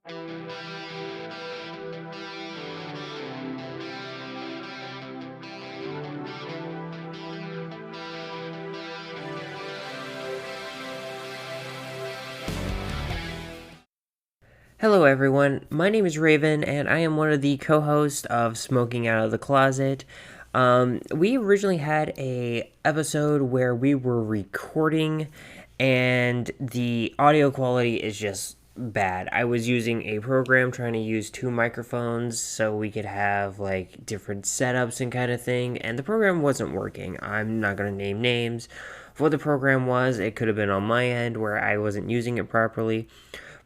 Hello, everyone. My name is Rayven, and I am one of the co-hosts of Smoking Out of the Closet. We originally had a episode where we were recording, and the audio quality is just bad. I was using a program trying to use two microphones so we could have like different setups and kind of thing, and the program wasn't working. I'm not gonna name names of what the program was. It could have been on my end where I wasn't using it properly.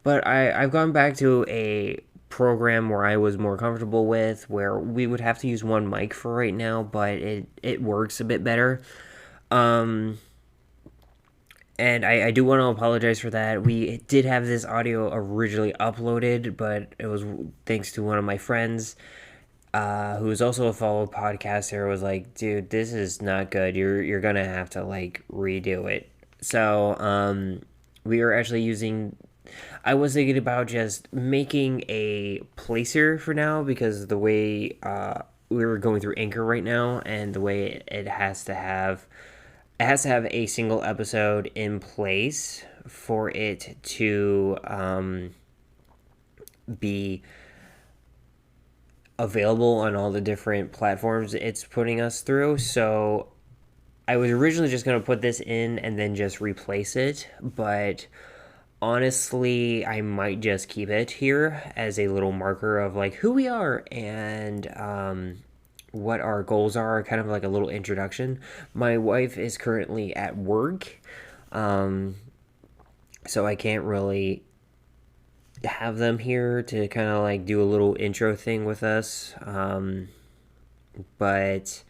But I've gone back to a program where I was more comfortable with, where we would have to use one mic for right now, but it works a bit better. Um, and I do want to apologize for that. We did have this audio originally uploaded, but it was thanks to one of my friends, who is also a fellow podcaster, was like, "Dude, this is not good. You're gonna have to like redo it." So we are actually using. I was thinking about just making a placer for now because the way we were going through Anchor right now, and the way it has to have a single episode in place for it to be available on all the different platforms it's putting us through. So I was originally just going to put this in and then just replace it, but honestly, I might just keep it here as a little marker of like who we are and what our goals are, kind of like a little introduction. My wife is currently at work, um, so I can't really have them here to kind of like do a little intro thing with us. But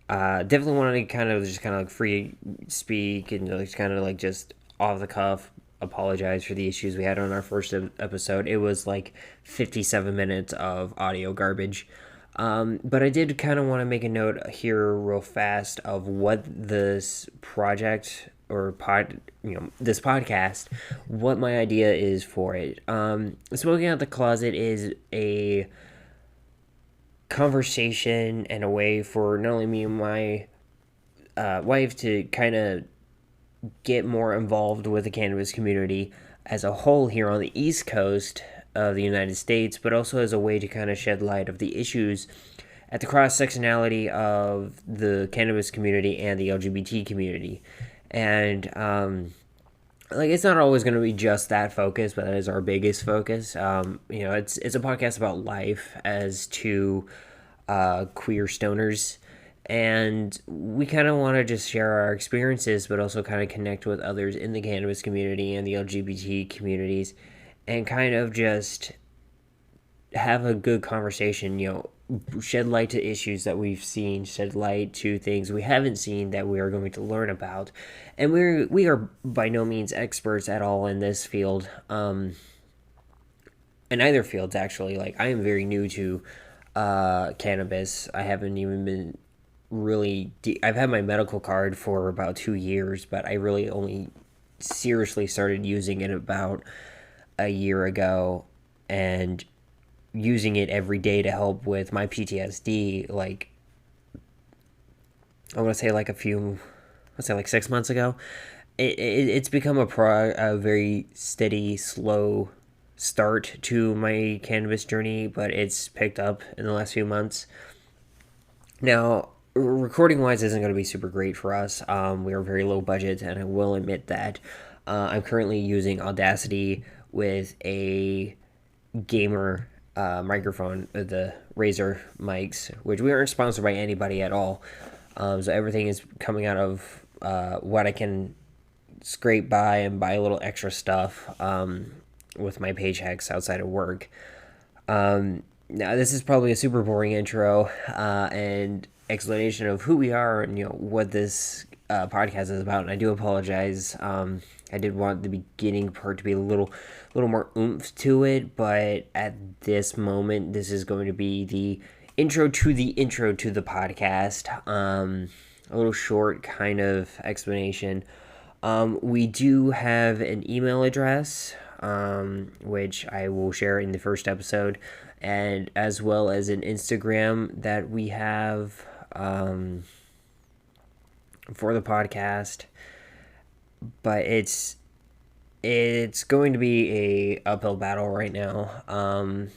definitely wanted to kind of just kind of like free speak and just kind of like just off the cuff apologize for the issues we had on our first episode. It was like 57 minutes of audio garbage. But I did kind of want to make a note here real fast of what this project or this podcast, what my idea is for it. Smoking Out the Closet is a conversation and a way for not only me and my wife to kind of get more involved with the cannabis community as a whole here on the East Coast of the United States, but also as a way to kind of shed light of the issues at the cross sectionality of the cannabis community and the LGBT community. And like it's not always going to be just that focus, but that is our biggest focus. It's a podcast about life as two queer stoners, and we kind of want to just share our experiences, but also kind of connect with others in the cannabis community and the LGBT communities, and kind of just have a good conversation. Shed light to issues that we've seen, shed light to things we haven't seen that we are going to learn about, and we are by no means experts at all in this field. In either fields, actually. Like I am very new to cannabis. I haven't even been really I've had my medical card for about 2 years, but I really only seriously started using it about a year ago, and using it every day to help with my PTSD. Like I want to say like let's say like 6 months ago. It's become a very steady, slow start to my cannabis journey, but it's picked up in the last few months. Now, recording wise isn't going to be super great for us. We are very low budget, and I will admit that. I'm currently using Audacity with a gamer microphone, the Razer mics, which we aren't sponsored by anybody at all. So everything is coming out of what I can scrape by and buy a little extra stuff with my paychecks outside of work. Now, this is probably a super boring intro and explanation of who we are and what this podcast is about. And I do apologize. I did want the beginning part to be a little more oomph to it, but at this moment, this is going to be the intro to the podcast. A little short kind of explanation. We do have an email address. which I will share in the first episode, and as well as an Instagram that we have for the podcast. But it's going to be a uphill battle right now.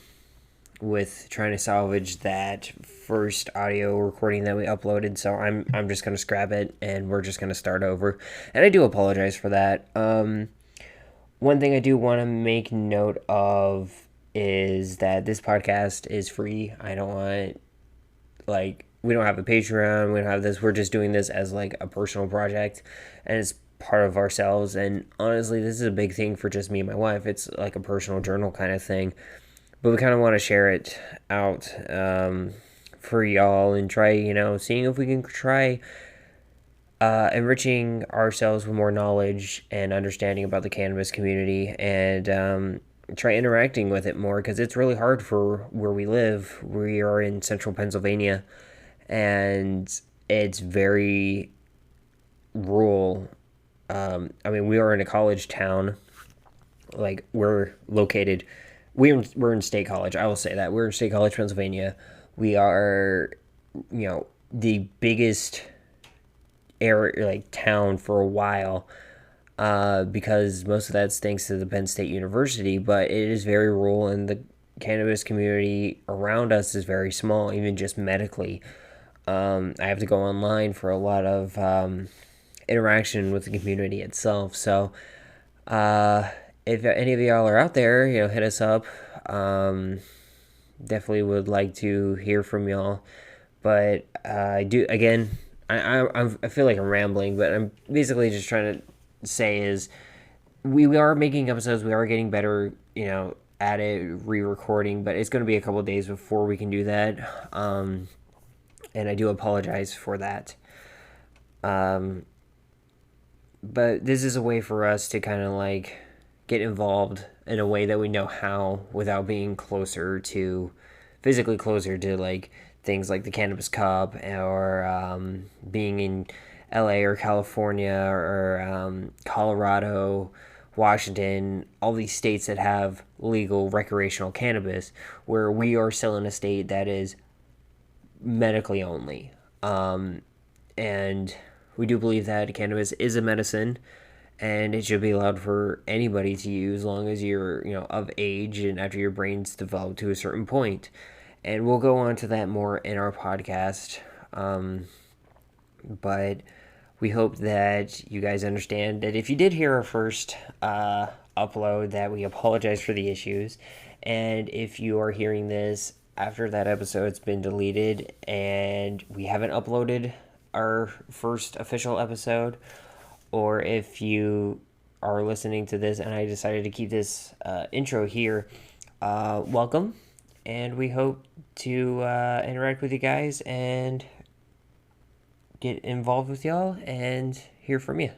With trying to salvage that first audio recording that we uploaded, so I'm just gonna scrap it and we're just gonna start over. And I do apologize for that. One thing I do want to make note of is that this podcast is free. I don't want, like, we don't have a Patreon, we don't have this. We're just doing this as like a personal project, and it's part of ourselves. And honestly, this is a big thing for just me and my wife. It's like a personal journal kind of thing, but we kind of want to share it out for y'all and try, seeing if we can try enriching ourselves with more knowledge and understanding about the cannabis community, and try interacting with it more, because it's really hard for where we live. We are in central Pennsylvania, and it's very rural. We are in a college town. Like, we're located, we're in State College. I will say that we're in State College, Pennsylvania. We are, the biggest area, like, town for a while, because most of that's thanks to the Penn State University. But it is very rural, and the cannabis community around us is very small, even just medically. I have to go online for a lot of interaction with the community itself. So, if any of y'all are out there, hit us up. Definitely would like to hear from y'all. But I do, again, I feel like I'm rambling, but I'm basically just trying to say is we are making episodes. We are getting better, at it, re-recording, but it's going to be a couple days before we can do that. And I do apologize for that. But this is a way for us to kind of like get involved in a way that we know how, without being physically closer to like things like the Cannabis Cup, or being in LA or California, or Colorado, Washington, all these states that have legal recreational cannabis, where we are still in a state that is medically only. And we do believe that cannabis is a medicine, and it should be allowed for anybody to use, as long as you're, of age and after your brain's developed to a certain point. And we'll go on to that more in our podcast. But we hope that you guys understand that if you did hear our first upload, that we apologize for the issues. And if you are hearing this after that episode's been deleted and we haven't uploaded our first official episode, or if you are listening to this and I decided to keep this intro here, welcome. And we hope to interact with you guys and get involved with y'all and hear from you.